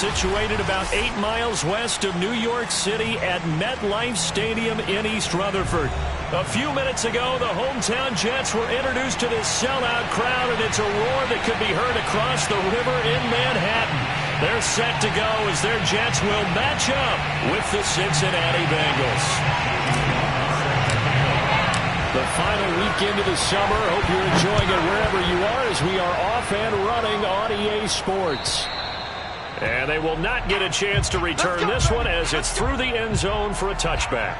situated about 8 miles west of New York City at MetLife Stadium in East Rutherford. A few minutes ago, the hometown Jets were introduced to this sellout crowd, and it's a roar that could be heard across the river in Manhattan. They're set to go as their Jets will match up with the Cincinnati Bengals. The final weekend of the summer. Hope you're enjoying it wherever you are as we are off and running on EA Sports. And they will not get a chance to return this one as it's through the end zone for a touchback.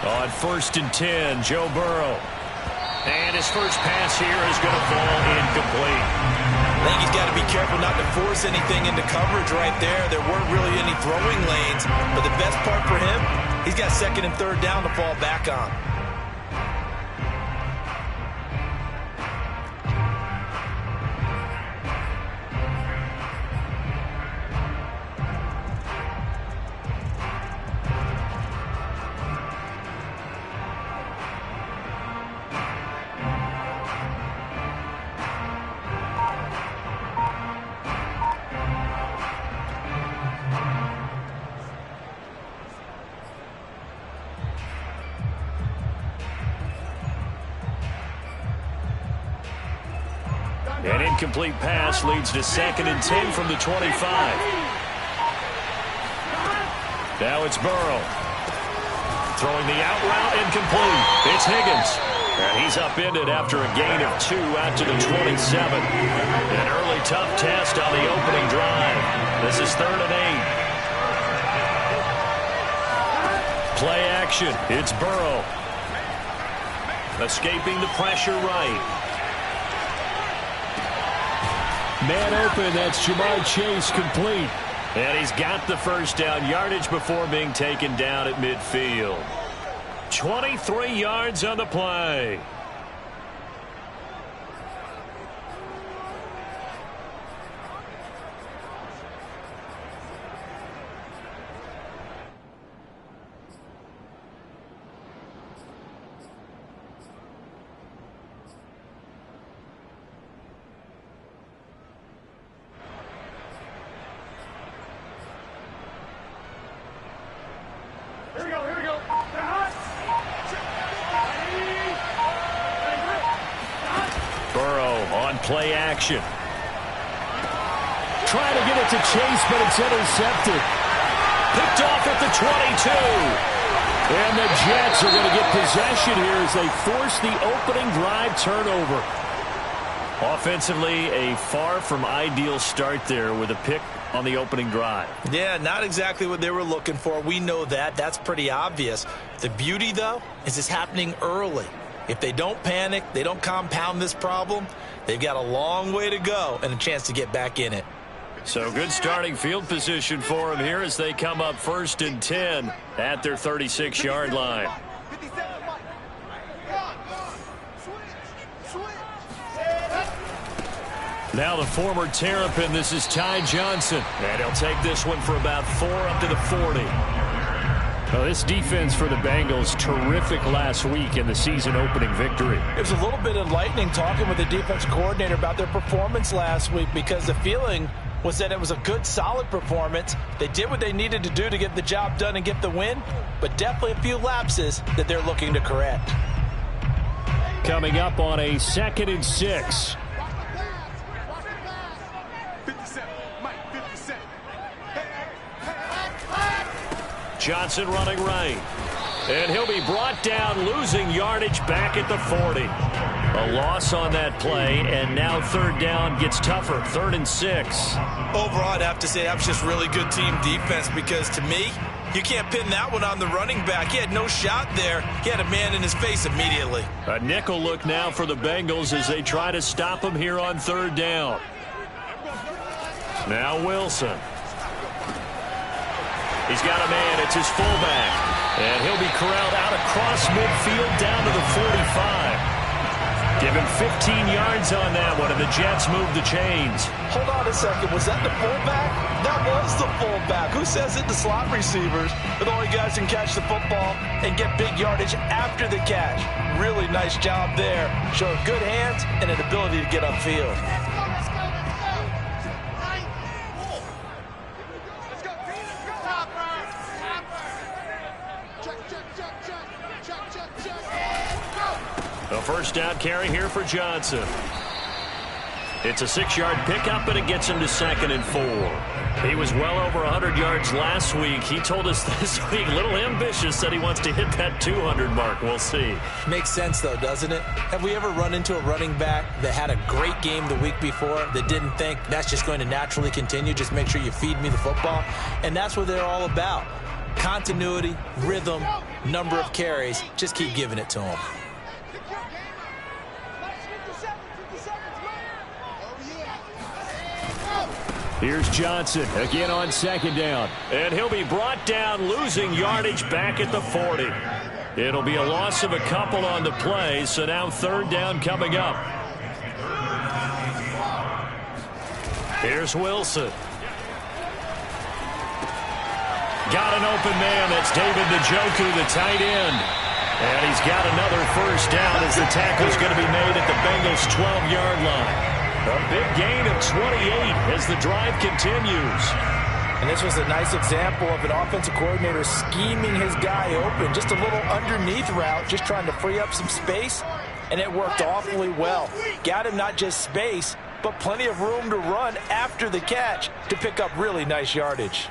On 1st and 10, Joe Burrow. And his first pass here is going to fall incomplete. I think he's got to be careful not to force anything into coverage right there. There weren't really any throwing lanes, but the best part for him, he's got 2nd and 3rd down to fall back on. An incomplete pass leads to 2nd and 10 from the 25. Now it's Burrow. Throwing the out route incomplete. It's Higgins. And he's upended after a gain of 2 out to the 27. An early tough test on the opening drive. This is 3rd and 8. Play action. It's Burrow. Escaping the pressure right. Man open, that's Jamar Chase complete. And he's got the first down yardage before being taken down at midfield. 23 yards on the play. Play action. Trying to get it to Chase, but it's intercepted. Picked off at the 22. And the Jets are going to get possession here as they force the opening drive turnover. Offensively, a far from ideal start there with a pick on the opening drive. Yeah, not exactly what they were looking for. We know that. That's pretty obvious. The beauty, though, is it's happening early. If they don't panic, they don't compound this problem, they've got a long way to go and a chance to get back in it. So good starting field position for them here as they come up 1st and 10 at their 36-yard line. Now the former Terrapin, this is Ty Johnson. And he'll take this one for about 4 up to the 40. Well, this defense for the Bengals, terrific last week in the season-opening victory. It was a little bit enlightening talking with the defense coordinator about their performance last week because the feeling was that it was a good, solid performance. They did what they needed to do to get the job done and get the win, but definitely a few lapses that they're looking to correct. Coming up on a 2nd and 6. Johnson running right. And he'll be brought down, losing yardage back at the 40. A loss on that play, and now 3rd down gets tougher. 3rd and 6. Overall, I'd have to say that was just really good team defense because, to me, You can't pin that one on the running back. He had no shot there. He had a man in his face immediately. A nickel look now for the Bengals as they try to stop him here on 3rd down. Now Wilson. He's got a man. It's his fullback. And he'll be corralled out across midfield down to the 45. Give him 15 yards on that one, and the Jets move the chains. Hold on a second. Was that the fullback? That was the fullback. Who says it? The slot receivers are the only guys who can catch the football and get big yardage after the catch. Really nice job there. Showing good hands and an ability to get upfield. A first down carry here for Johnson. It's a 6-yard pickup, and it gets him to 2nd and 4. He was well over 100 yards last week. He told us this week, a little ambitious, that he wants to hit that 200 mark. We'll see. Makes sense, though, doesn't it? Have we ever run into a running back that had a great game the week before that didn't think that's just going to naturally continue? Just make sure you feed me the football. And that's what they're all about. Continuity, rhythm, number of carries. Just keep giving it to him. Here's Johnson again on 2nd down. And he'll be brought down, losing yardage back at the 40. It'll be a loss of a couple on the play, so now 3rd down coming up. Here's Wilson. Got an open man. That's David Njoku, the tight end. And he's got another first down as the tackle's going to be made at the Bengals' 12-yard line. A big gain of 28 as the drive continues. And this was a nice example of an offensive coordinator scheming his guy open. Just a little underneath route, just trying to free up some space, and it worked awfully well. Got him not just space, but plenty of room to run after the catch to pick up really nice yardage.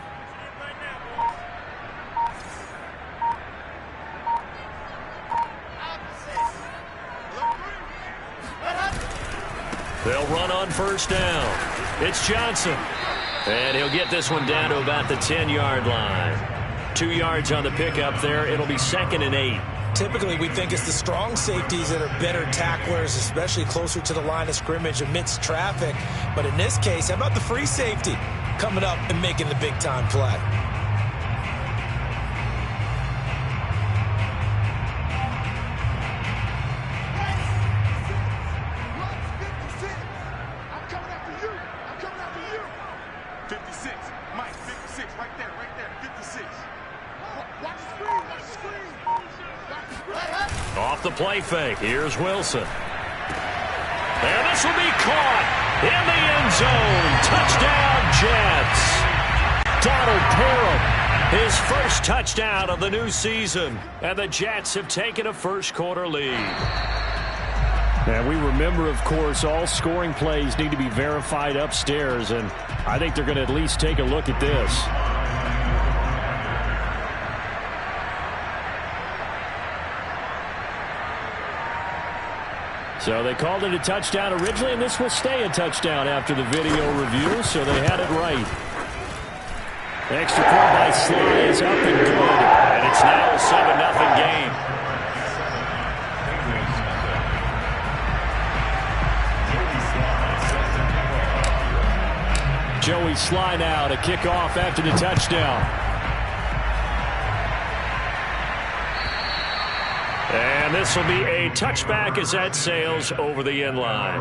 They'll run on first down. It's Johnson. And he'll get this one down to about the 10-yard line. 2 yards on the pickup there. It'll be 2nd and 8. Typically, we think it's the strong safeties that are better tacklers, especially closer to the line of scrimmage amidst traffic. But in this case, how about the free safety coming up and making the big-time play? Off the play fake. Here's Wilson. And this will be caught in the end zone. Touchdown, Jets. Donald Parham, his first touchdown of the new season. And the Jets have taken a first-quarter lead. And we remember, of course, all scoring plays need to be verified upstairs. And I think they're going to at least take a look at this. So they called it a touchdown originally, and this will stay a touchdown after the video review, so they had it right. Extra point by Sly is up and good, and it's now a 7-0 game. Joey Sly now to kick off after the touchdown. And this will be a touchback as that sails over the end line.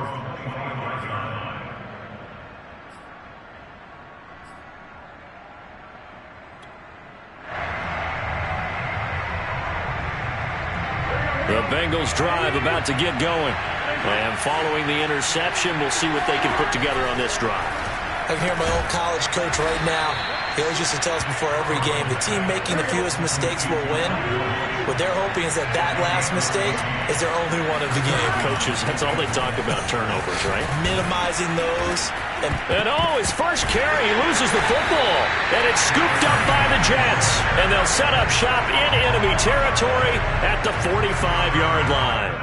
The Bengals drive about to get going. And following the interception, we'll see what they can put together on this drive. I can hear my old college coach right now. He always used to tell us before every game, the team making the fewest mistakes will win. What they're hoping is that that last mistake is their only one of the game. Coaches, that's all they talk about, turnovers, right? Minimizing those. And his first carry, he loses the football. And it's scooped up by the Jets. And they'll set up shop in enemy territory at the 45-yard line.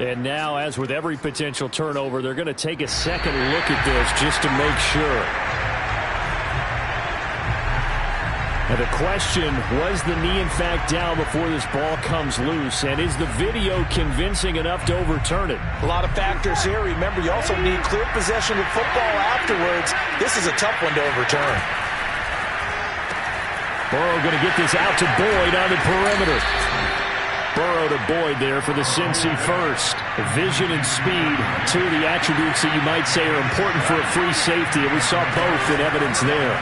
And now, as with every potential turnover, they're going to take a second look at this just to make sure. And the question, was the knee in fact down before this ball comes loose? And is the video convincing enough to overturn it? A lot of factors here. Remember, you also need clear possession of football afterwards. This is a tough one to overturn. Burrow going to get this out to Boyd on the perimeter. Burrow to Boyd there for the Cincy first. Vision and speed, two of the attributes that you might say are important for a free safety, and we saw both in evidence there.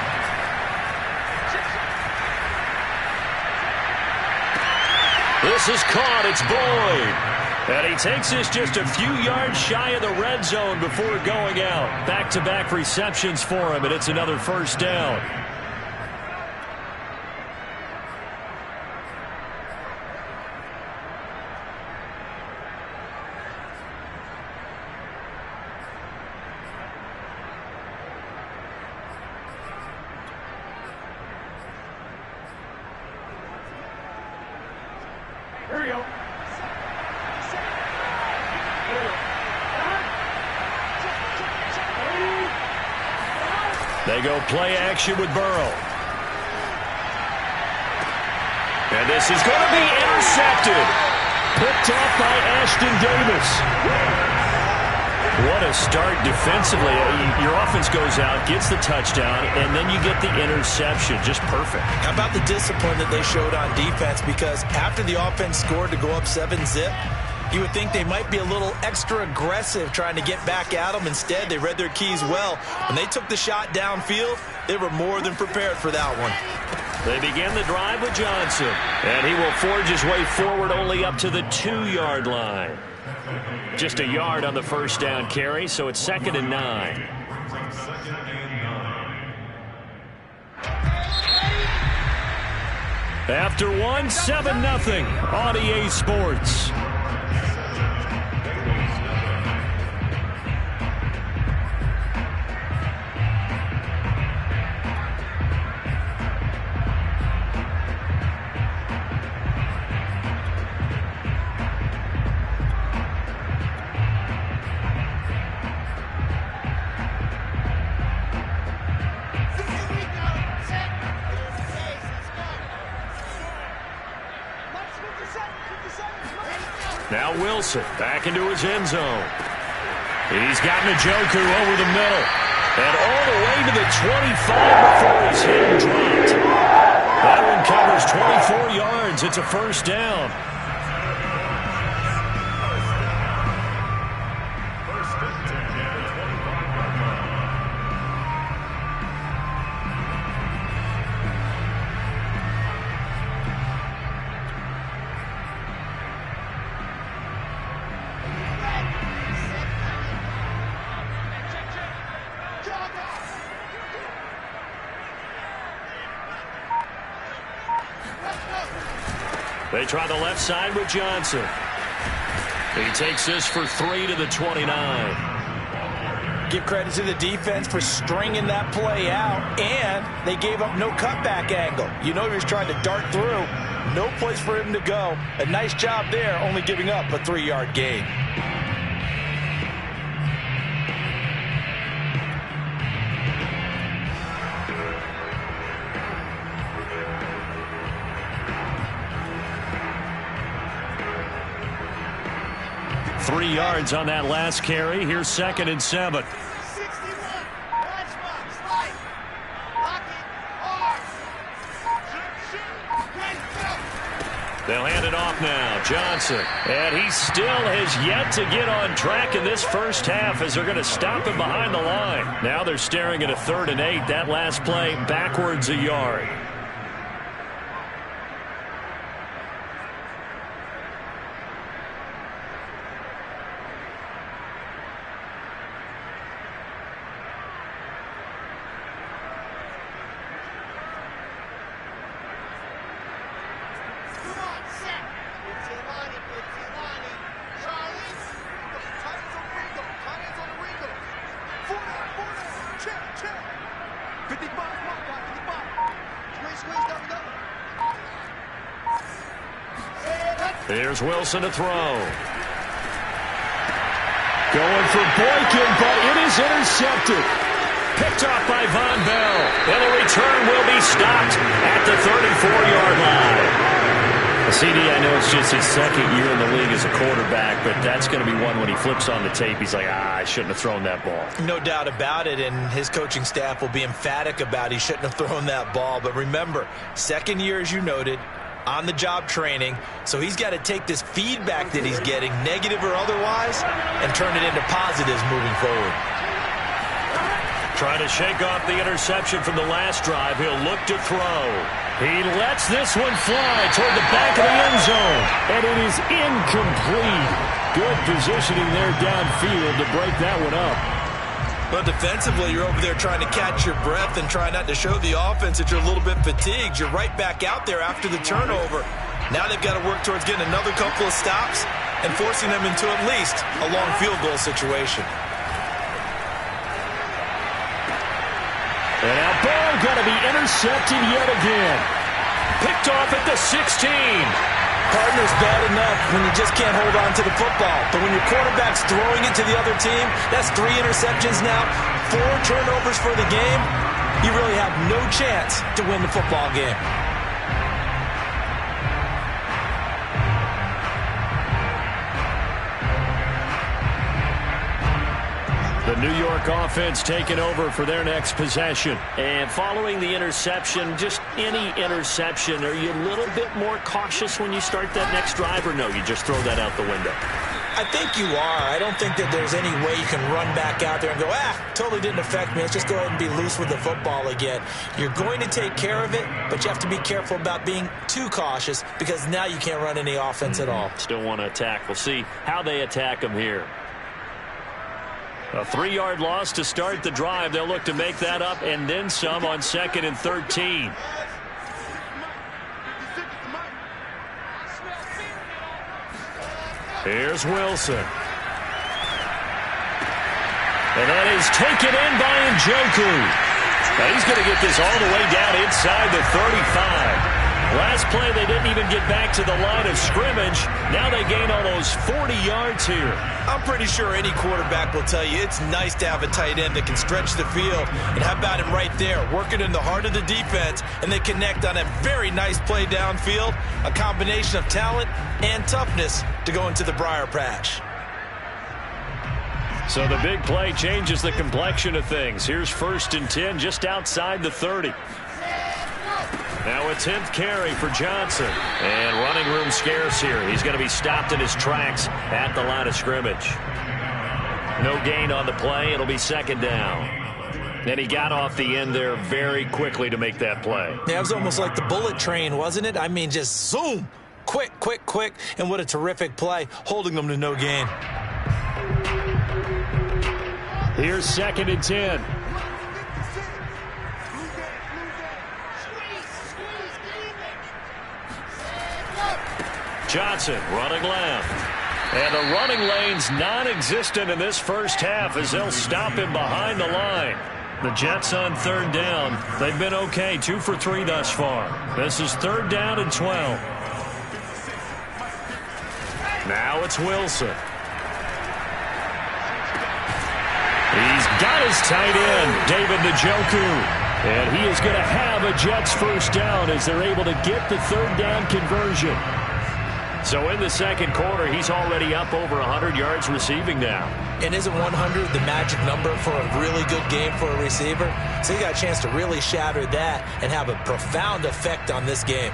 This is caught. It's Boyd. And he takes this just a few yards shy of the red zone before going out. Back-to-back receptions for him, and it's another first down. Here we go. They go play action with Burrow. And this is going to be intercepted. Picked off by Ashton Davis. What a start defensively. Your offense goes out, gets the touchdown, and then you get the interception. Just perfect. How about the discipline that they showed on defense? Because after the offense scored to go up 7-zip, you would think they might be a little extra aggressive trying to get back at them. Instead, they read their keys well. When they took the shot downfield, they were more than prepared for that one. They begin the drive with Johnson. And he will forge his way forward only up to the 2-yard line. Just a yard on the first down carry, so it's 2nd and 9. After one, 7-0 on EA Sports. Now Wilson back into his end zone. He's got Njoku over the middle. And all the way to the 25 before he's hit and dropped. That one covers 24 yards. It's a first down. They try the left side with Johnson. He takes this for 3 to the 29. Give credit to the defense for stringing that play out, and they gave up no cutback angle. You know he was trying to dart through. No place for him to go. A nice job there, only giving up a 3-yard gain. Three yards on that last carry. Here's 2nd and 7. They'll hand it off now. Johnson. And he still has yet to get on track in this first half as they're going to stop him behind the line. Now they're staring at a 3rd and 8. That last play backwards a yard. Here's Wilson to throw. Going for Boykin, but it is intercepted. Picked off by Von Bell. And the return will be stopped at the 34-yard line. CD, I know it's just his second year in the league as a quarterback, but that's going to be one when he flips on the tape. He's like, I shouldn't have thrown that ball. No doubt about it, and his coaching staff will be emphatic about he shouldn't have thrown that ball. But remember, second year, as you noted, on-the-job training, so he's got to take this feedback that he's getting, negative or otherwise, and turn it into positives moving forward. Trying to shake off the interception from the last drive. He'll look to throw. He lets this one fly toward the back of the end zone. And it is incomplete. Good positioning there downfield to break that one up. But defensively, you're over there trying to catch your breath and try not to show the offense that you're a little bit fatigued. You're right back out there after the turnover. Now they've got to work towards getting another couple of stops and forcing them into at least a long field goal situation. And now ball going to be intercepted yet again. Picked off at the 16. Partner's bad enough when you just can't hold on to the football. But when your quarterback's throwing it to the other team, that's 3 interceptions now, 4 turnovers for the game. You really have no chance to win the football game. The New York offense taking over for their next possession. And following the interception, just any interception, are you a little bit more cautious when you start that next drive, or no, you just throw that out the window? I think you are. I don't think that there's any way you can run back out there and go, totally didn't affect me. Let's just go ahead and be loose with the football again. You're going to take care of it, but you have to be careful about being too cautious because now you can't run any offense at all. Still want to attack. We'll see how they attack them here. A 3-yard loss to start the drive. They'll look to make that up and then some on 2nd and 13. Here's Wilson. And that is taken in by Njoku. Now he's going to get this all the way down inside the 35. Last play, they didn't even get back to the line of scrimmage. Now they gain almost 40 yards here. I'm pretty sure any quarterback will tell you it's nice to have a tight end that can stretch the field. And how about him right there, working in the heart of the defense, and they connect on a very nice play downfield, a combination of talent and toughness to go into the briar patch. So the big play changes the complexion of things. Here's 1st and 10 just outside the 30. Now a 10th carry for Johnson. And running room scarce here. He's going to be stopped in his tracks at the line of scrimmage. No gain on the play. It'll be 2nd down. And he got off the end there very quickly to make that play. Yeah, it was almost like the bullet train, wasn't it? I mean, just zoom. Quick, quick, quick. And what a terrific play, holding them to no gain. Here's 2nd and 10. Johnson running left. And the running lane's non-existent in this first half as they'll stop him behind the line. The Jets on 3rd down. They've been okay, 2 for 3 thus far. This is 3rd down and 12. Now it's Wilson. He's got his tight end, David Njoku. And he is going to have a Jets first down as they're able to get the 3rd down conversion. So in the 2nd quarter, he's already up over 100 yards receiving now. And isn't 100 the magic number for a really good game for a receiver? So he got a chance to really shatter that and have a profound effect on this game.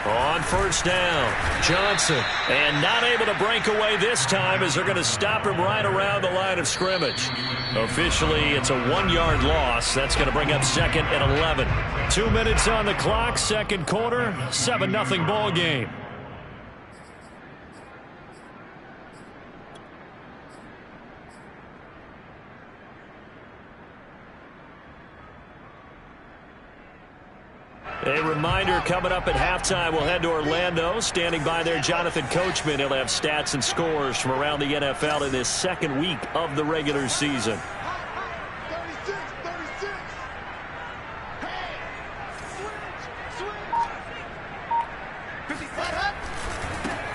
On 1st down, Johnson. And not able to break away this time as they're going to stop him right around the line of scrimmage. Officially, it's a 1-yard loss. That's going to bring up 2nd and 11. 2 minutes on the clock, 2nd quarter, 7-0 ball game. A reminder, coming up at halftime, we'll head to Orlando. Standing by there, Jonathan Coachman. He'll have stats and scores from around the NFL in this 2nd week of the regular season.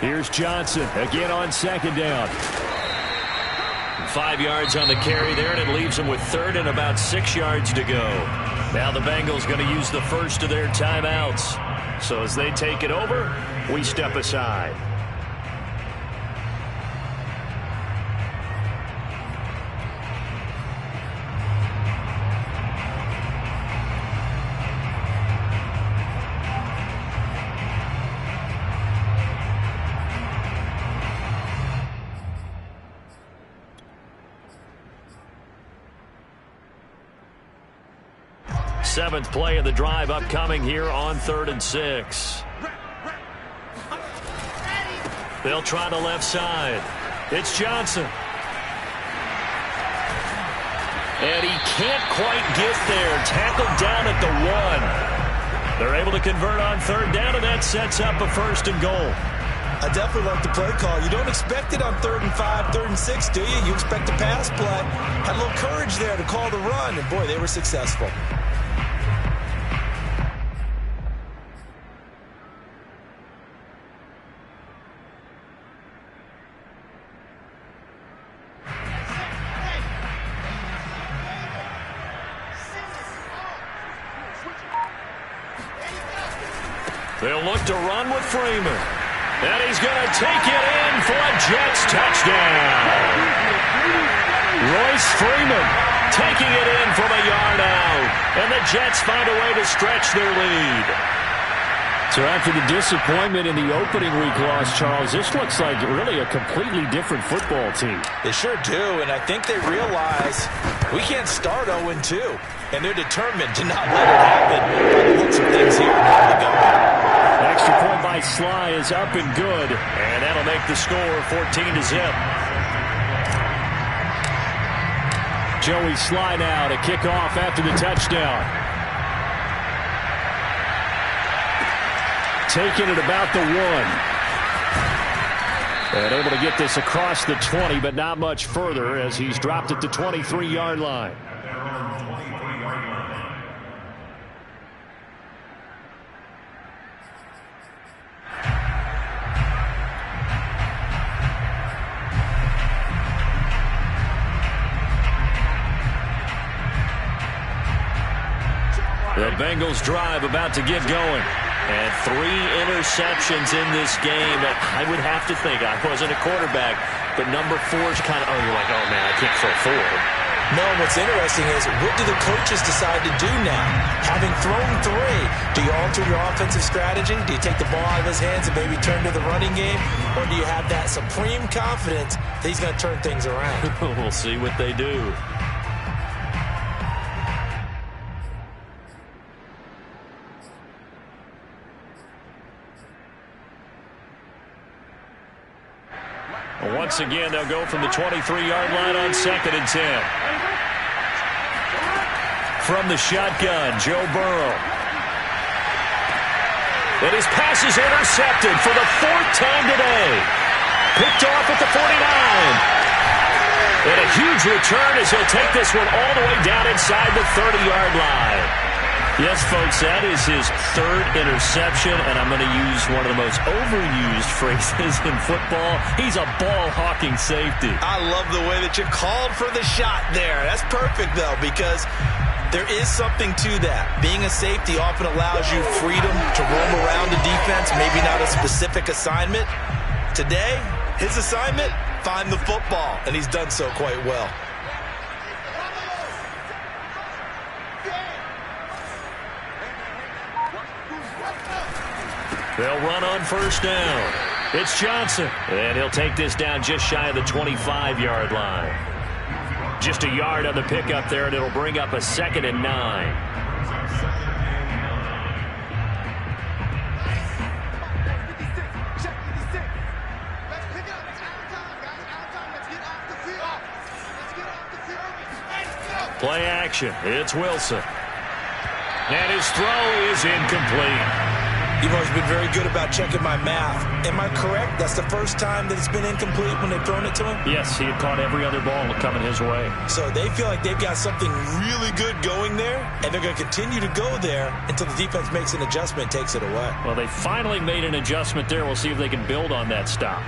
Here's Johnson again on second down. 5 yards on the carry there, and it leaves them with third and about 6 yards to go. Now the Bengals going to use the first of their timeouts. So as they take it over, we step aside. Seventh play of the drive upcoming here on 3rd and 6. They'll try the left side. It's Johnson. And he can't quite get there. Tackled down at the 1. They're able to convert on 3rd down, and that sets up a 1st and goal. I definitely like the play call. You don't expect it on 3rd and 5, 3rd and 6, do you? You expect a pass play. Had a little courage there to call the run, and boy, they were successful. They'll look to run with Freeman. And he's going to take it in for a Jets touchdown. Royce Freeman taking it in from a yard out. And the Jets find a way to stretch their lead. So after the disappointment in the opening week loss, Charles, this looks like really a completely different football team. They sure do, and I think they realize we can't start 0-2. And they're determined to not let it happen. By the looks of things here, now to go. Extra point by Sly is up and good, and that'll make the score 14-0. Joey Sly now to kick off after the touchdown. Taking it about the 1. And able to get this across the 20, but not much further as he's dropped at the 23-yard line. The Bengals drive about to get going. And 3 interceptions in this game. I would have to think, I wasn't a quarterback, but number 4 is kind of, you're like, oh man, I can't throw 4. No, what's interesting is, what do the coaches decide to do now? Having thrown 3, do you alter your offensive strategy? Do you take the ball out of his hands and maybe turn to the running game? Or do you have that supreme confidence that he's going to turn things around? We'll see what they do. Once again, they'll go from the 23-yard line on 2nd and 10. From the shotgun, Joe Burrow. And his pass is intercepted for the 4th time today. Picked off at the 49. And a huge return as he'll take this one all the way down inside the 30-yard line. Yes, folks, that is his 3rd interception, and I'm going to use one of the most overused phrases in football. He's a ball-hawking safety. I love the way that you called for the shot there. That's perfect, though, because there is something to that. Being a safety often allows you freedom to roam around the defense, maybe not a specific assignment. Today, his assignment, find the football, and he's done so quite well. They'll run on 1st down. It's Johnson. And he'll take this down just shy of the 25-yard line. Just a yard on the pickup there, and it'll bring up a 2nd and 9. Play action. It's Wilson. And his throw is incomplete. You've always been very good about checking my math. Am I correct? That's the first time that it's been incomplete when they've thrown it to him? Yes, he had caught every other ball coming his way. So they feel like they've got something really good going there, and they're going to continue to go there until the defense makes an adjustment and takes it away. Well, they finally made an adjustment there. We'll see if they can build on that stop.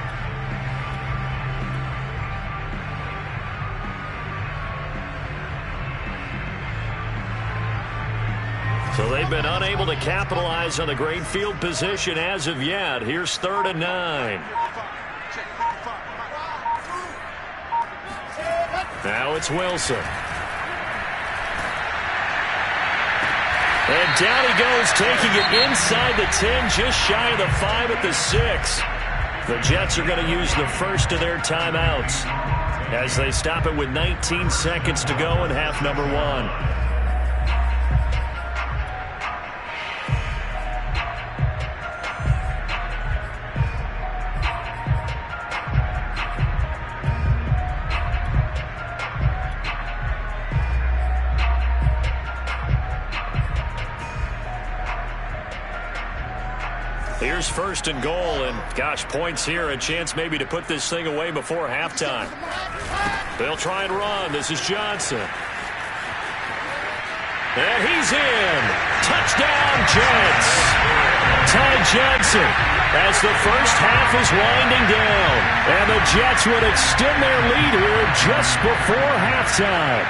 So they've been unable to capitalize on the great field position as of yet. Here's 3rd and 9. Now it's Wilson. And down he goes, taking it inside the 10, just shy of the 5 at the 6. The Jets are going to use the first of their timeouts as they stop it with 19 seconds to go in half number 1. Here's 1st and goal, and gosh, points here, a chance maybe to put this thing away before halftime. They'll try and run. This is Johnson. And he's in. Touchdown, Jets. Ty Johnson as the first half is winding down. And the Jets would extend their lead here just before halftime.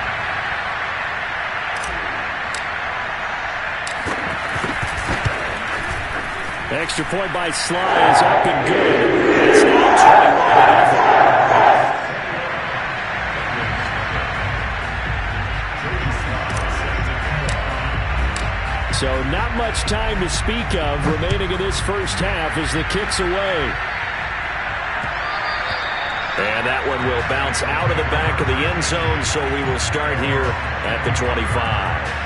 Extra point by Sly is up and good. It's now 21-0. So not much time to speak of remaining in this first half as the kick's away. And that one will bounce out of the back of the end zone, so we will start here at the 25.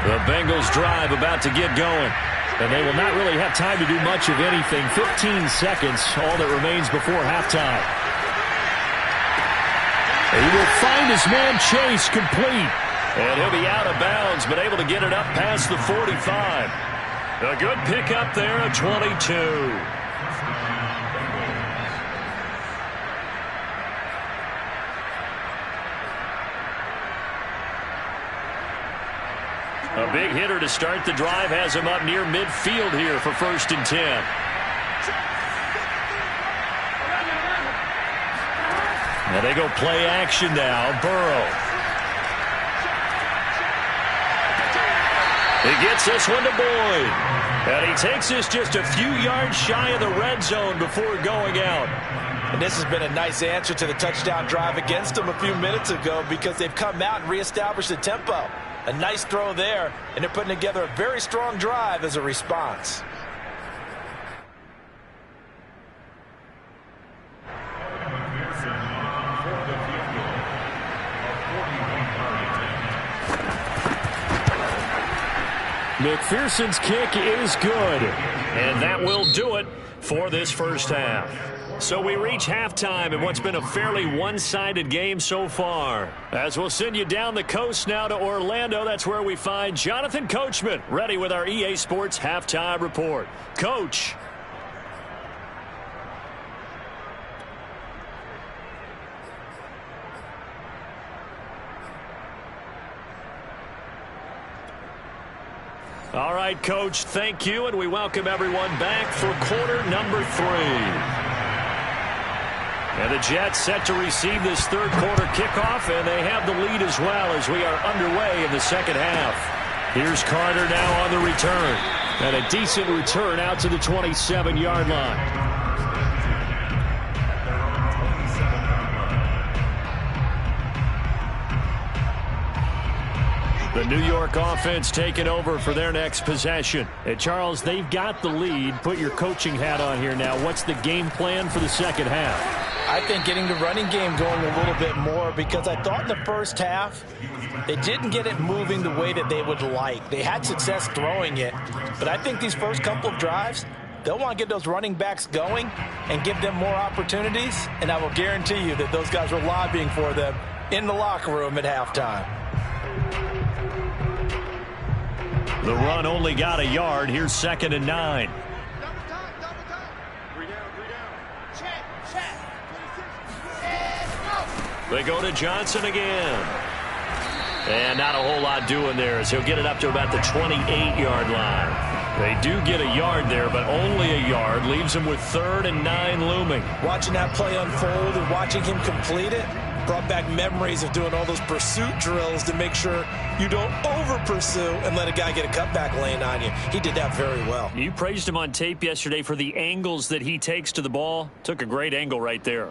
The Bengals drive about to get going, and they will not really have time to do much of anything. 15 seconds, all that remains before halftime. He will find his man Chase complete, and he'll be out of bounds, but able to get it up past the 45. A good pickup there at 22. A big hitter to start the drive has him up near midfield here for 1st and 10. Now they go play action now. Burrow. He gets this one to Boyd. And he takes this just a few yards shy of the red zone before going out. And this has been a nice answer to the touchdown drive against them a few minutes ago because they've come out and reestablished the tempo. A nice throw there, and they're putting together a very strong drive as a response. McPherson's kick is good, and that will do it for this first half. So we reach halftime in what's been a fairly one-sided game so far. As we'll send you down the coast now to Orlando, that's where we find Jonathan Coachman, ready with our EA Sports Halftime Report. Coach. All right, Coach, thank you, and we welcome everyone back for quarter number 3. And the Jets set to receive this third quarter kickoff, and they have the lead as well as we are underway in the second half. Here's Carter now on the return. And a decent return out to the 27-yard line. The New York offense taking over for their next possession. And Charles, they've got the lead. Put your coaching hat on here now. What's the game plan for the second half? I think getting the running game going a little bit more because I thought in the first half they didn't get it moving the way that they would like. They had success throwing it, but I think these first couple of drives, They'll want to get those running backs going and give them more opportunities, and I will guarantee you that those guys are lobbying for them in the locker room at halftime. The run only got a yard. Here's 2nd and 9. They go to Johnson again. And not a whole lot doing there as he'll get it up to about the 28-yard line. They do get a yard there, but only a yard. Leaves him with 3rd and 9 looming. Watching that play unfold and watching him complete it brought back memories of doing all those pursuit drills to make sure you don't over-pursue and let a guy get a cutback lane on you. He did that very well. You praised him on tape yesterday for the angles that he takes to the ball. Took a great angle right there.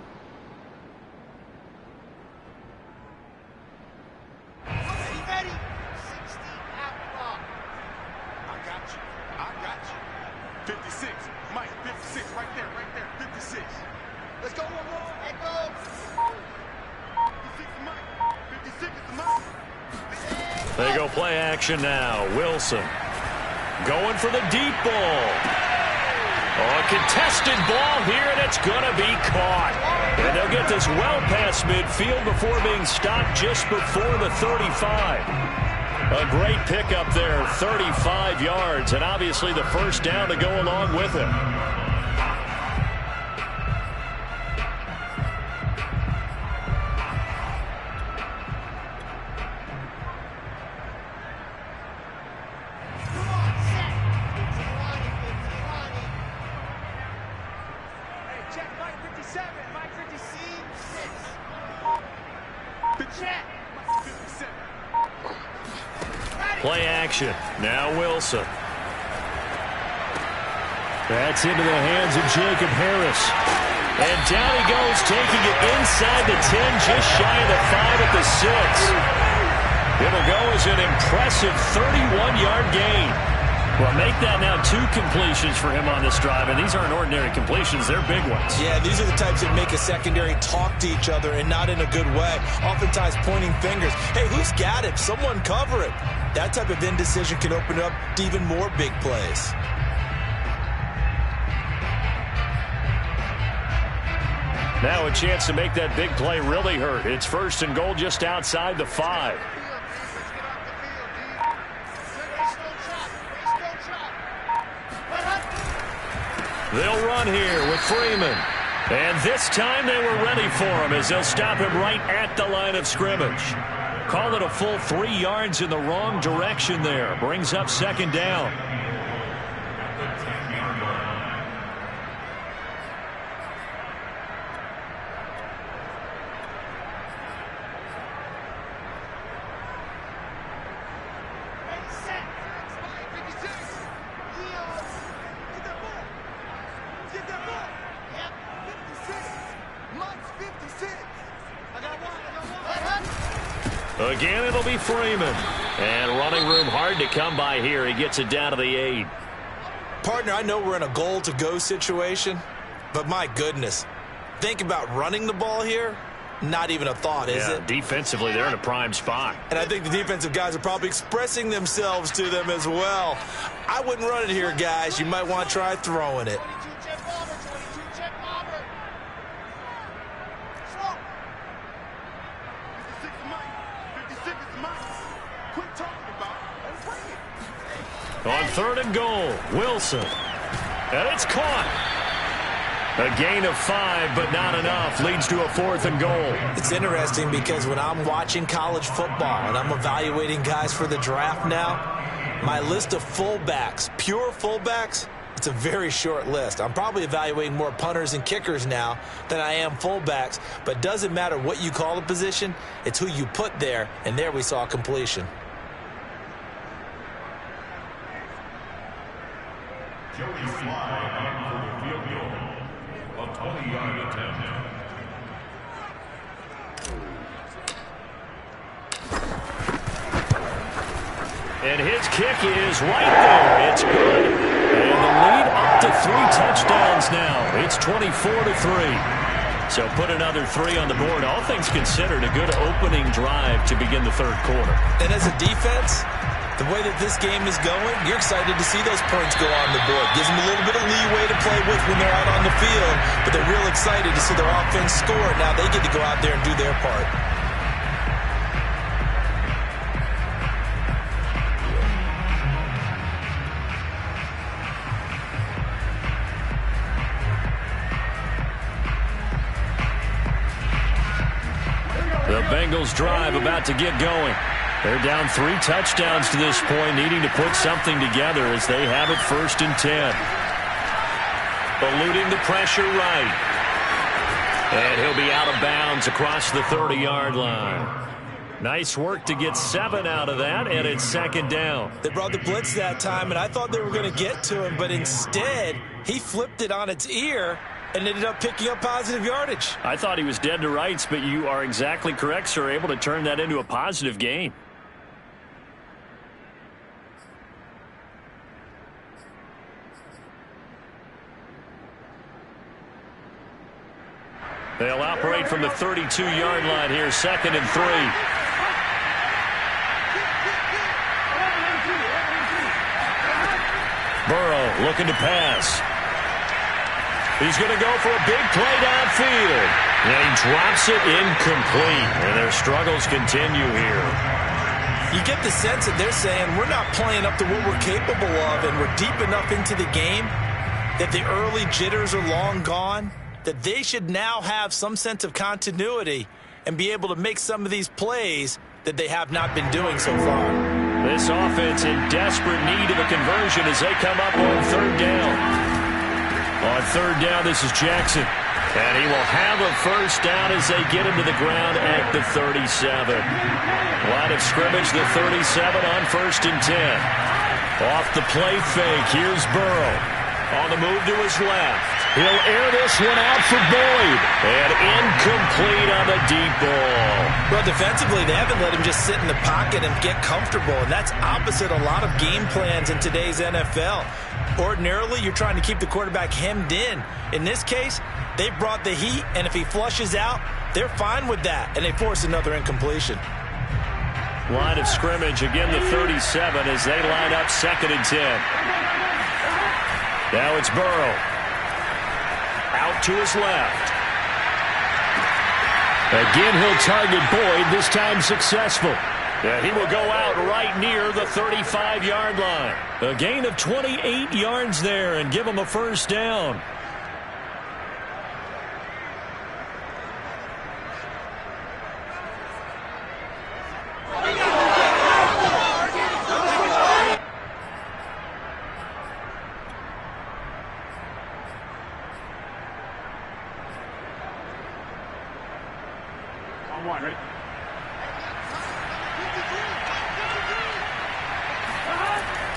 They go play action now. Wilson going for the deep ball. Oh, a contested ball here, and it's going to be caught. And they'll get this well past midfield before being stopped just before the 35. A great pickup there, 35 yards, and obviously the first down to go along with it. Play action. Now Wilson. That's into the hands of Jacob Harris. And down he goes, taking it inside the 10, just shy of the 5 at the 6. It'll go as an impressive 31-yard gain. Well, make that now 2 completions for him on this drive, and these aren't ordinary completions. They're big ones. Yeah, these are the types that make a secondary talk to each other and not in a good way. Oftentimes pointing fingers. Hey, who's got it? Someone cover it. That type of indecision can open up to even more big plays. Now a chance to make that big play really hurt. It's 1st and goal just outside the 5. They'll run here with Freeman. And this time they were ready for him as they'll stop him right at the line of scrimmage. Call it a full 3 yards in the wrong direction there. Brings up 2nd down. Again, it'll be Freeman. And running room hard to come by here. He gets it down to the 8. Partner, I know we're in a goal-to-go situation, but my goodness, think about running the ball here. Not even a thought, is it? Defensively, they're in a prime spot. And I think the defensive guys are probably expressing themselves to them as well. I wouldn't run it here, guys. You might want to try throwing it. On 3rd and goal, Wilson. And it's caught. A gain of 5, but not enough. Leads to a 4th and goal. It's interesting because when I'm watching college football and I'm evaluating guys for the draft now, my list of fullbacks, pure fullbacks, it's a very short list. I'm probably evaluating more punters and kickers now than I am fullbacks, but it doesn't matter what you call the position, it's who you put there, and there we saw completion. Joey Slide for the field goal. A 20-yard attempt. And his kick is right there. It's good. And the lead up to 3 touchdowns now. It's 24-3. So put another 3 on the board. All things considered, a good opening drive to begin the 3rd quarter. And as a defense, The way that this game is going, you're excited to see those points go on the board. Gives them a little bit of leeway to play with when they're out on the field, but they're real excited to see their offense score. Now they get to go out there and do their part. The Bengals drive about to get going. They're down 3 touchdowns to this point, needing to put something together as they have it 1st and 10. Eluding the pressure right. And he'll be out of bounds across the 30-yard line. Nice work to get 7 out of that, and it's 2nd down. They brought the blitz that time, and I thought they were going to get to him, but instead he flipped it on its ear and ended up picking up positive yardage. I thought he was dead to rights, but you are exactly correct, sir. Able to turn that into a positive gain. They'll operate from the 32-yard line here, 2nd and 3. Burrow looking to pass. He's going to go for a big play downfield. And he drops it incomplete. And their struggles continue here. You get the sense that they're saying we're not playing up to what we're capable of, and we're deep enough into the game that the early jitters are long gone, that they should now have some sense of continuity and be able to make some of these plays that they have not been doing so far. This offense in desperate need of a conversion as they come up on 3rd down. On 3rd down, this is Jackson. And he will have a 1st down as they get him to the ground at the 37. Line of scrimmage, the 37 on 1st and 10. Off the play fake, here's Burrow. On the move to his left. He'll air this one out for Boyd. And incomplete on the deep ball. Well, defensively, they haven't let him just sit in the pocket and get comfortable. And that's opposite a lot of game plans in today's NFL. Ordinarily, you're trying to keep the quarterback hemmed in. In this case, they brought the heat, and if he flushes out, they're fine with that. And they force another incompletion. Line of scrimmage, again the 37 as they line up 2nd and 10. Now it's Burrow. Out to his left. Again, he'll target Boyd, this time successful. Yeah, he will go out right near the 35-yard line. A gain of 28 yards there and give him a 1st down.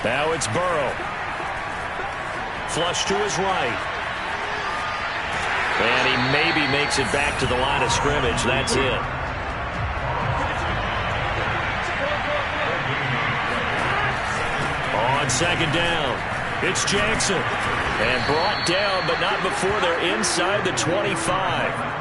Now it's Burrow. Flush to his right. And he maybe makes it back to the line of scrimmage. That's it. On 2nd down, it's Jackson. And brought down, but not before they're inside the 25.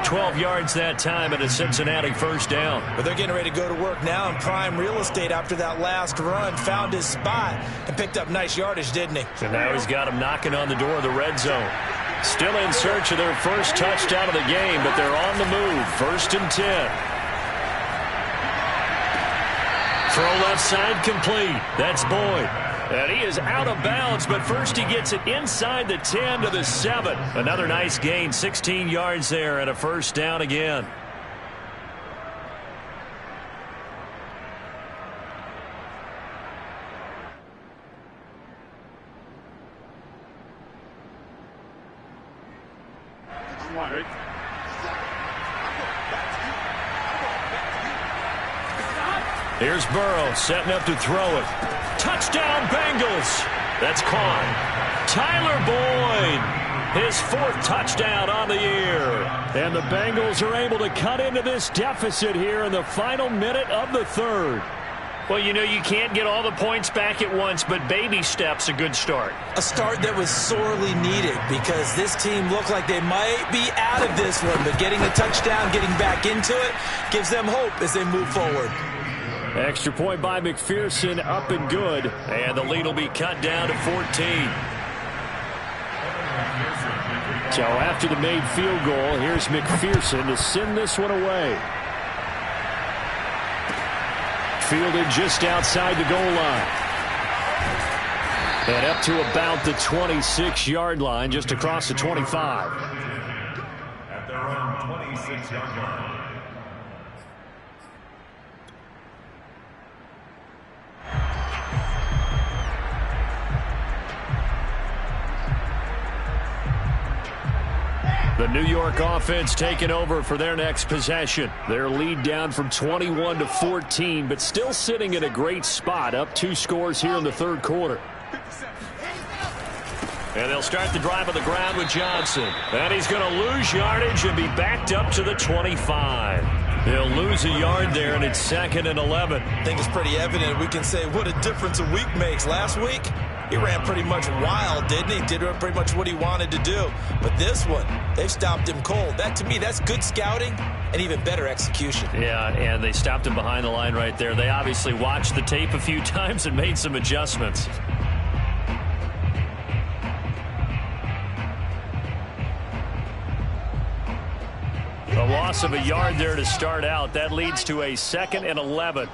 12 yards that time and a Cincinnati 1st down. But they're getting ready to go to work now in prime real estate after that last run. Found his spot and picked up nice yardage, didn't he? And now he's got him knocking on the door of the red zone. Still in search of their 1st touchdown of the game, but they're on the move. 1st and 10. Throw left side complete. That's Boyd. And he is out of bounds, but first he gets it inside the 10 to the 7. Another nice gain, 16 yards there, and a 1st down again. Here's Burrow setting up to throw it. Touchdown, Bengals. That's caught. Tyler Boyd, his 4th touchdown on the year. And the Bengals are able to cut into this deficit here in the final minute of the 3rd. Well, you know, you can't get all the points back at once, but baby steps a good start. A start that was sorely needed because this team looked like they might be out of this one, but getting a touchdown, getting back into it, gives them hope as they move forward. Extra point by McPherson, up and good. And the lead will be cut down to 14. So after the made field goal, here's McPherson to send this one away. Fielded just outside the goal line. And up to about the 26-yard line, just across the 25. At their own 26-yard line. The New York offense taking over for their next possession. Their lead down from 21 to 14, but still sitting in a great spot, up 2 scores here in the third quarter. And they'll start the drive on the ground with Johnson. And he's going to lose yardage and be backed up to the 25. He'll lose a yard there, and it's 2nd and 11. I think it's pretty evident. We can say what a difference a week makes. Last week, he ran pretty much wild, didn't he? Did pretty much what he wanted to do. But this one, they've stopped him cold. That, to me, that's good scouting and even better execution. Yeah, and they stopped him behind the line right there. They obviously watched the tape a few times and made some adjustments. A loss of a yard there to start out. That leads to a 2nd and 11.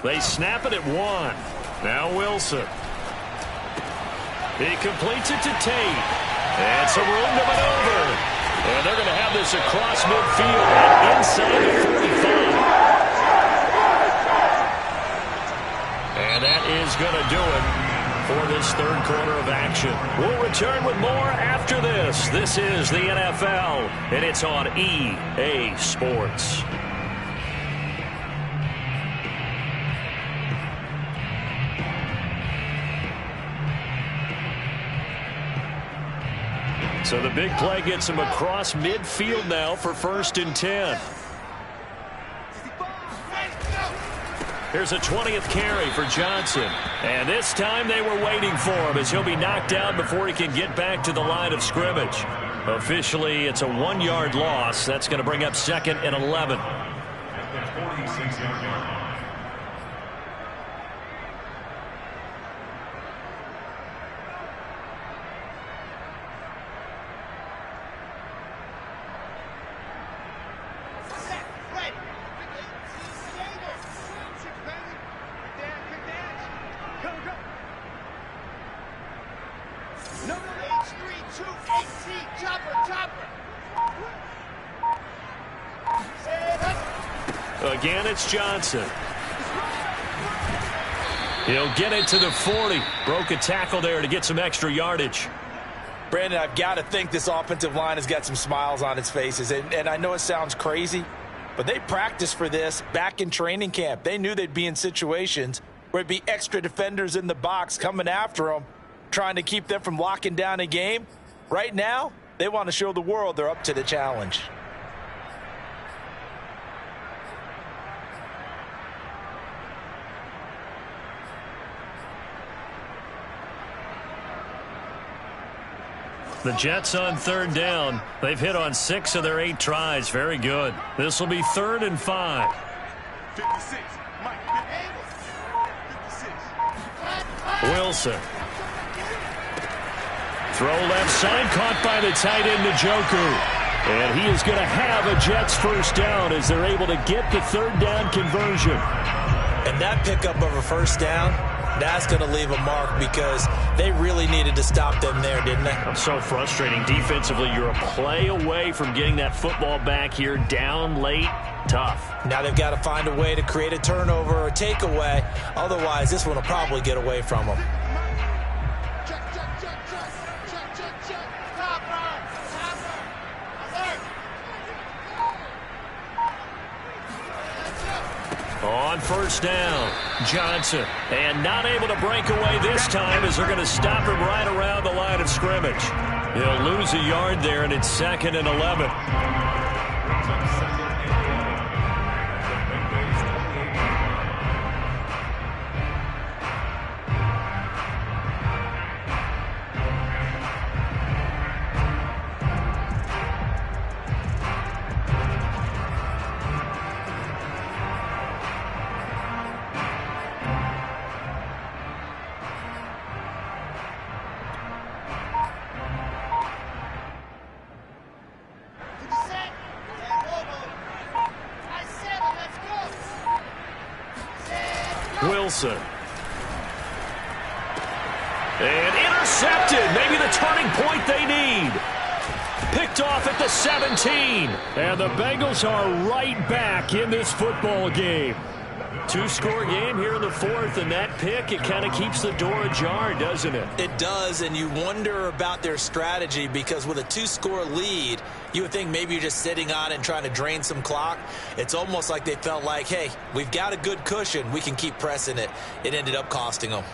They snap it at 1. Now Wilson. He completes it to Tate. And some room to maneuver. And they're going to have this across midfield and inside the 45. And that is going to do it for this third quarter of action. We'll return with more after this. This is the NFL, and it's on EA Sports. So the big play gets him across midfield now for 1st and 10. Here's a 20th carry for Johnson. And this time they were waiting for him as he'll be knocked down before he can get back to the line of scrimmage. Officially, it's a 1-yard loss. That's going to bring up 2nd and 11. At the 46-yard line. Again, it's Johnson. He'll get it to the 40. Broke a tackle there to get some extra yardage. Brandon, I've got to think this offensive line has got some smiles on its faces. And I know it sounds crazy, but they practiced for this back in training camp. They knew they'd be in situations where there'd be extra defenders in the box coming after them, trying to keep them from locking down a game. Right now, they want to show the world they're up to the challenge. The Jets on 3rd down. They've hit on 6 of their 8 tries. Very good. This will be 3rd and 5. 56. Mike, 56. Wilson. Throw left side, caught by the tight end Njoku. And he is going to have a Jets 1st down as they're able to get the 3rd down conversion. And that pickup of a 1st down, that's going to leave a mark because they really needed to stop them there, didn't they? So frustrating. Defensively, you're a play away from getting that football back here down late. Tough. Now they've got to find a way to create a turnover or a takeaway. Otherwise, this one will probably get away from them. On 1st down, Johnson. And not able to break away this time as they're going to stop him right around the line of scrimmage. He'll lose a yard there, and it's 2nd and 11. Wilson. And intercepted. Maybe the turning point they need. Picked off at the 17. And the Bengals are right back in this football game. Two-score game here in the fourth, and that pick, it kind of keeps the door ajar, doesn't it? It does, and you wonder about their strategy because with a two-score lead, you would think maybe you're just sitting on it and trying to drain some clock. It's almost like they felt like, hey, we've got a good cushion. We can keep pressing it. It ended up costing them.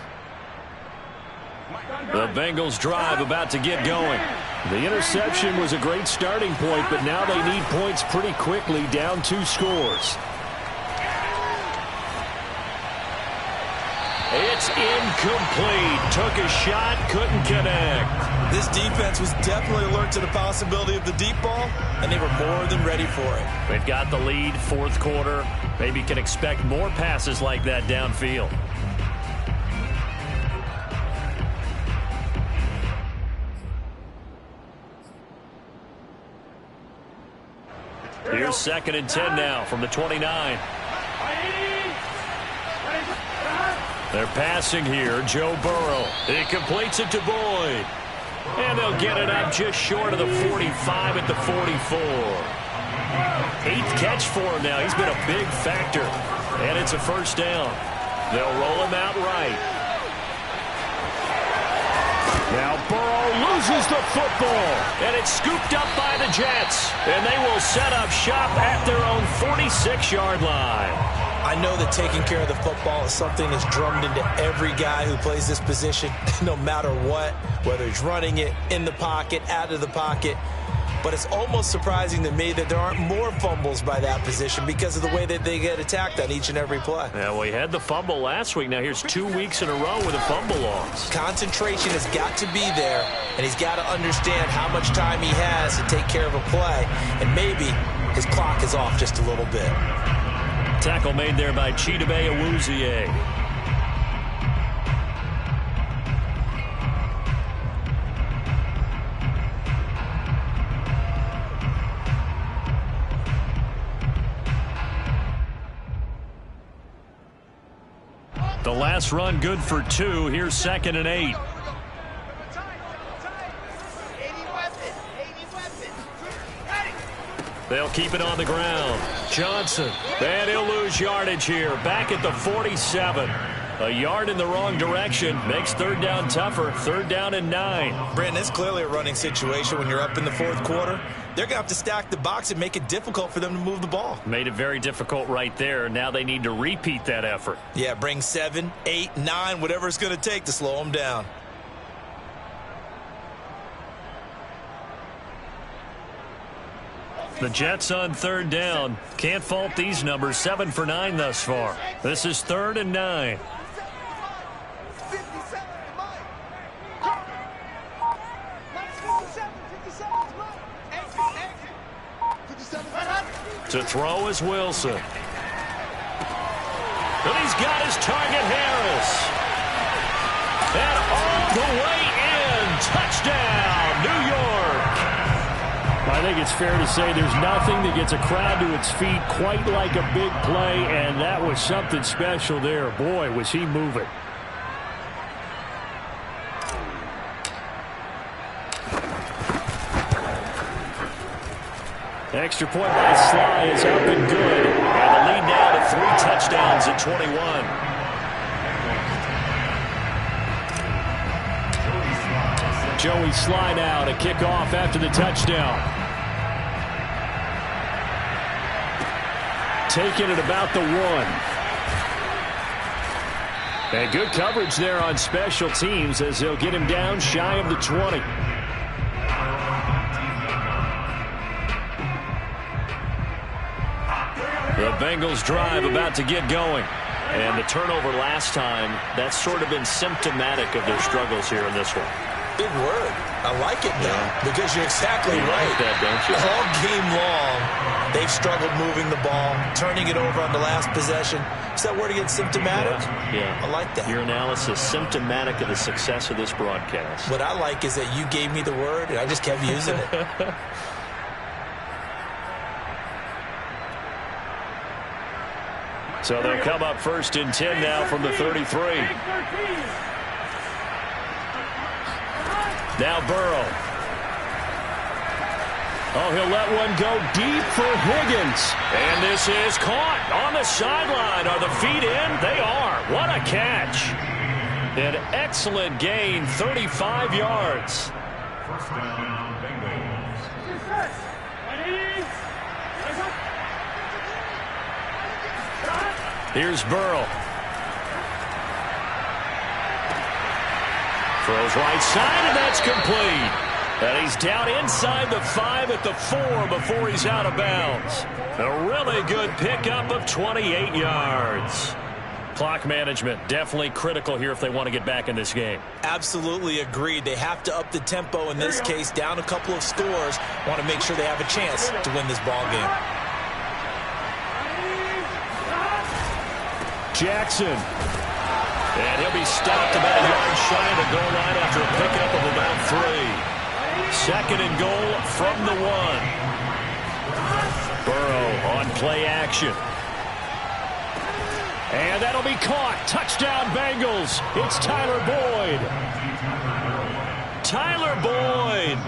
The Bengals drive about to get going. The interception was a great starting point, but now they need points pretty quickly, down 2 scores. It's incomplete. Took a shot, couldn't connect. This defense was definitely alert to the possibility of the deep ball, and they were more than ready for it. They've got the lead, fourth quarter. Maybe can expect more passes like that downfield. Here's 2nd and 10 now from the 29. They're passing here. Joe Burrow. He completes it to Boyd. And they'll get it up just short of the 45 at the 44. 8th catch for him now. He's been a big factor. And it's a first down. They'll roll him out right. Now Burrow loses the football. And it's scooped up by the Jets. And they will set up shop at their own 46-yard line. I know that taking care of the football is something that's drummed into every guy who plays this position, no matter what, whether he's running it, in the pocket, out of the pocket. But it's almost surprising to me that there aren't more fumbles by that position because of the way that they get attacked on each and every play. Yeah, well, he had the fumble last week. Now here's 2 weeks in a row with a fumble loss. Concentration has got to be there, and he's got to understand how much time he has to take care of a play, and maybe his clock is off just a little bit. Tackle made there by Chidobe Awuzie. The last run good for 2. Here's 2nd and 8. They'll keep it on the ground. Johnson. And he'll lose yardage here. Back at the 47. A yard in the wrong direction. Makes 3rd down tougher. 3rd down and 9. Brandon, it's clearly a running situation when you're up in the 4th quarter. They're going to have to stack the box and make it difficult for them to move the ball. Made it very difficult right there. Now they need to repeat that effort. Yeah, bring 7, 8, 9, whatever it's going to take to slow them down. The Jets on 3rd down. Can't fault these numbers. 7 for 9 thus far. This is 3rd and 9. To throw is Wilson. And he's got his target, Harris. And all the way in. Touchdown, New York. I think it's fair to say there's nothing that gets a crowd to its feet quite like a big play, and that was something special there. Boy, was he moving. Extra point by Sly is up and good. And the lead now to 3 touchdowns at 21. Joey Sly now to kick off after the touchdown. Taking it about the 1. And good coverage there on special teams as they'll get him down shy of the 20. The Bengals drive about to get going. And the turnover last time, that's sort of been symptomatic of their struggles here in this one. Big word. I like it now because you're exactly right. Like that, don't you? All game long, they've struggled moving the ball, turning it over on the last possession. Is that word again, symptomatic? Yeah. I like that. Your analysis, symptomatic of the success of this broadcast. What I like is that you gave me the word, and I just kept using it. So they'll come up 1st and 10 now from the 33. Now Burrow. Oh, he'll let one go deep for Higgins. And this is caught on the sideline. Are the feet in? They are. What a catch. An excellent gain, 35 yards. First down, Bengals. Here's Burrow. Throws right side, and that's complete. And he's down inside the 5 at the 4 before he's out of bounds. A really good pickup of 28 yards. Clock management definitely critical here if they want to get back in this game. Absolutely agreed. They have to up the tempo in this case, down a couple of scores. Want to make sure they have a chance to win this ball game. Jackson. And he'll be stopped about a yard shy of the goal line after a pickup of about 3. 2nd and goal from the 1. Burrow on play action. And that'll be caught. Touchdown Bengals. It's Tyler Boyd. Tyler Boyd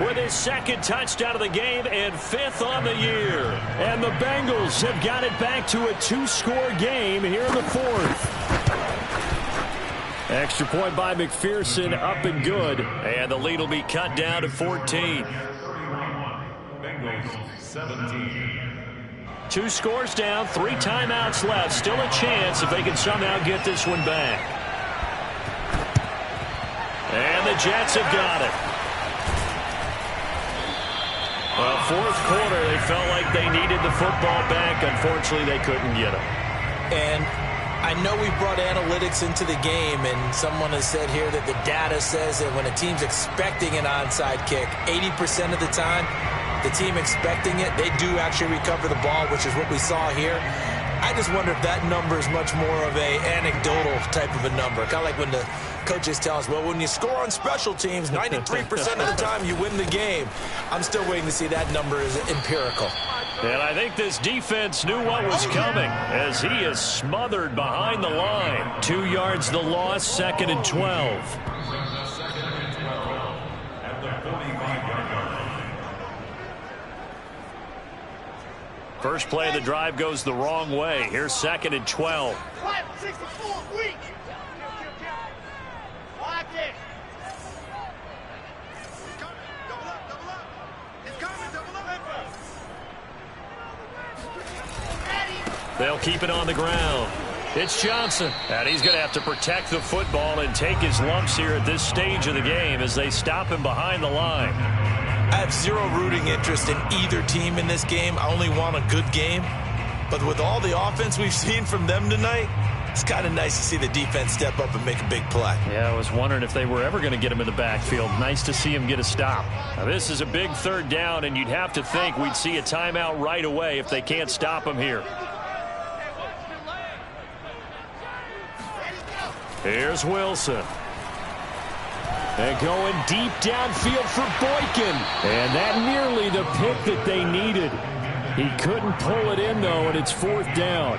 with his 2nd touchdown of the game and 5th on the year. And the Bengals have got it back to a 2-score game here in the 4th. Extra point by McPherson, up and good. And the lead will be cut down to 14. Bengals 17. 2 scores down, 3 timeouts left. Still a chance if they can somehow get this one back. And the Jets have got it. Well, 4th quarter, they felt like they needed the football back. Unfortunately, they couldn't get it. And I know we brought analytics into the game, and someone has said here that the data says that when a team's expecting an onside kick, 80% of the time, the team expecting it, they do actually recover the ball, which is what we saw here. I just wonder if that number is much more of a anecdotal type of a number. Kind of like when the coaches tell us, well, when you score on special teams, 93% of the time you win the game. I'm still waiting to see that number is empirical. And I think this defense knew what was coming as he is smothered behind the line. 2 yards the loss, 2nd and 12. First play of the drive goes the wrong way. Here's 2nd and 12. They'll keep it on the ground. It's Johnson. And he's going to have to protect the football and take his lumps here at this stage of the game as they stop him behind the line. I have zero rooting interest in either team in this game. I only want a good game. But with all the offense we've seen from them tonight, it's kind of nice to see the defense step up and make a big play. Yeah, I was wondering if they were ever going to get him in the backfield. Nice to see him get a stop. Now, this is a big 3rd down, and you'd have to think we'd see a timeout right away if they can't stop him here. Here's Wilson. And going deep downfield for Boykin. And that nearly the pick that they needed. He couldn't pull it in, though, and it's 4th down.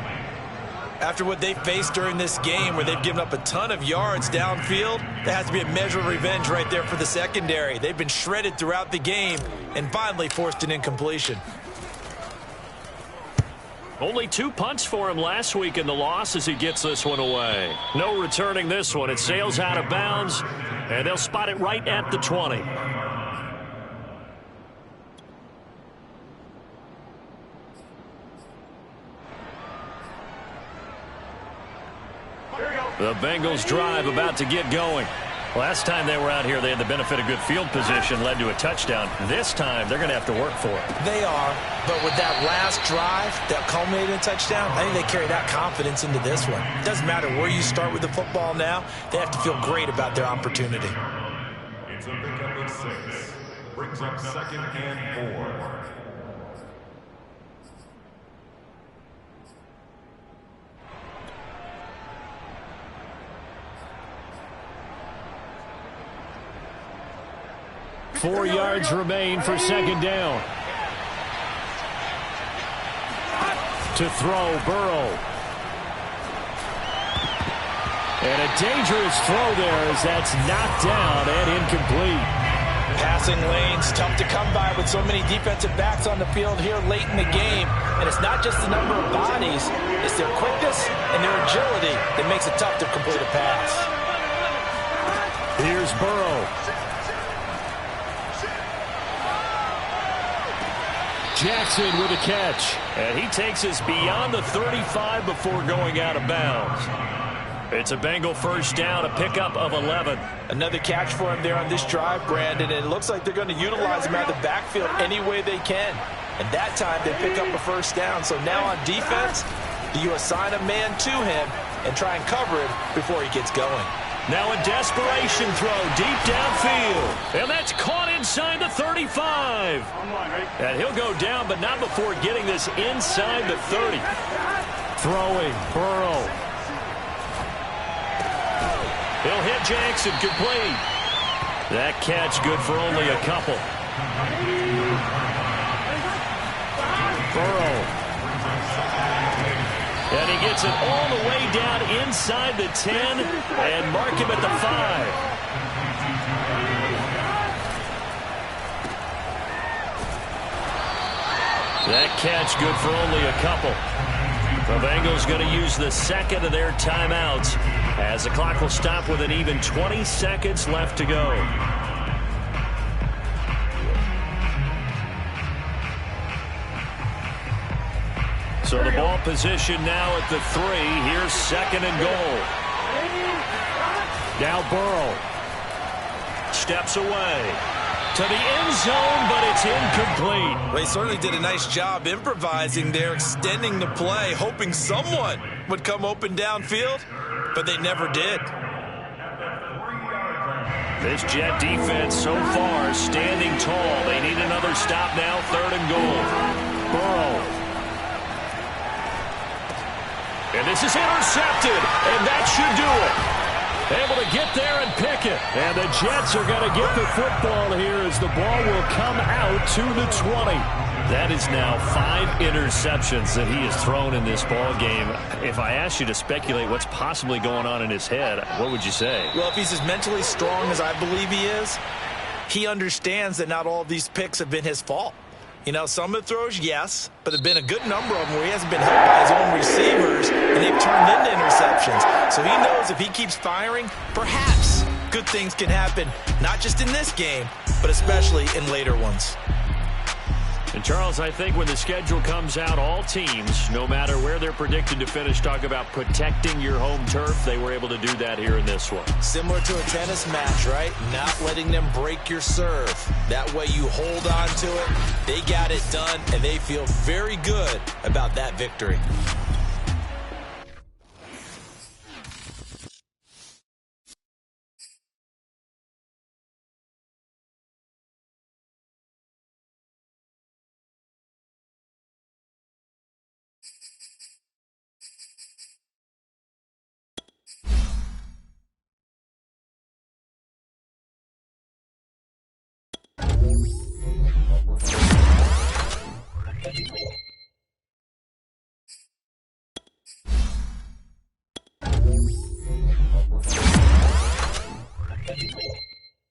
After what they faced during this game where they've given up a ton of yards downfield, there has to be a measure of revenge right there for the secondary. They've been shredded throughout the game and finally forced an incompletion. Only 2 punts for him last week in the loss as he gets this one away. No returning this one. It sails out of bounds, and they'll spot it right at the 20. The Bengals drive about to get going. Last time they were out here, they had the benefit of good field position, led to a touchdown. This time, they're going to have to work for it. They are, but with that last drive that culminated in a touchdown, I think they carry that confidence into this one. It doesn't matter where you start with the football now. They have to feel great about their opportunity. It's a pickup of 6. Brings up 2nd and 4. Four yards remain for 2nd down. To throw, Burrow. And a dangerous throw there as that's knocked down and incomplete. Passing lanes, tough to come by with so many defensive backs on the field here late in the game. And it's not just the number of bodies, it's their quickness and their agility that makes it tough to complete a pass. Here's Burrow. Jackson with a catch. And he takes us beyond the 35 before going out of bounds. It's a Bengal first down, a pickup of 11. Another catch for him there on this drive, Brandon, and it looks like they're going to utilize him out of the backfield any way they can. And that time they pick up a first down. So now on defense, do you assign a man to him and try and cover him before he gets going? Now a desperation throw deep downfield. And that's caught inside the 35. And he'll go down, but not before getting this inside the 30. Throwing, Burrow. He'll hit Jackson, complete. That catch good for only a couple. Burrow. And he gets it all the way down inside the 10 and mark him at the 5. That catch good for only a couple. The Bengals going to use the second of their timeouts as the clock will stop with an even 20 seconds left to go. So the ball position now at the 3. Here's second and goal. Now Burrow steps away to the end zone, but it's incomplete. Well, they certainly did a nice job improvising there, extending the play, hoping someone would come open downfield, but they never did. This Jet defense so far standing tall. They need another stop now, third and goal. Burrow. And this is intercepted, and that should do it. Able to get there and pick it. And the Jets are going to get the football here as the ball will come out to the 20. That is now 5 interceptions that he has thrown in this ball game. If I asked you to speculate what's possibly going on in his head, what would you say? Well, if he's as mentally strong as I believe he is, he understands that not all of these picks have been his fault. You know, some of the throws, yes, but there have been a good number of them where he hasn't been helped by his own receivers, and they've turned into interceptions. So he knows if he keeps firing, perhaps good things can happen, not just in this game, but especially in later ones. And, Charles, I think when the schedule comes out, all teams, no matter where they're predicted to finish, talk about protecting your home turf. They were able to do that here in this one. Similar to a tennis match, right? Not letting them break your serve. That way you hold on to it. They got it done, and they feel very good about that victory.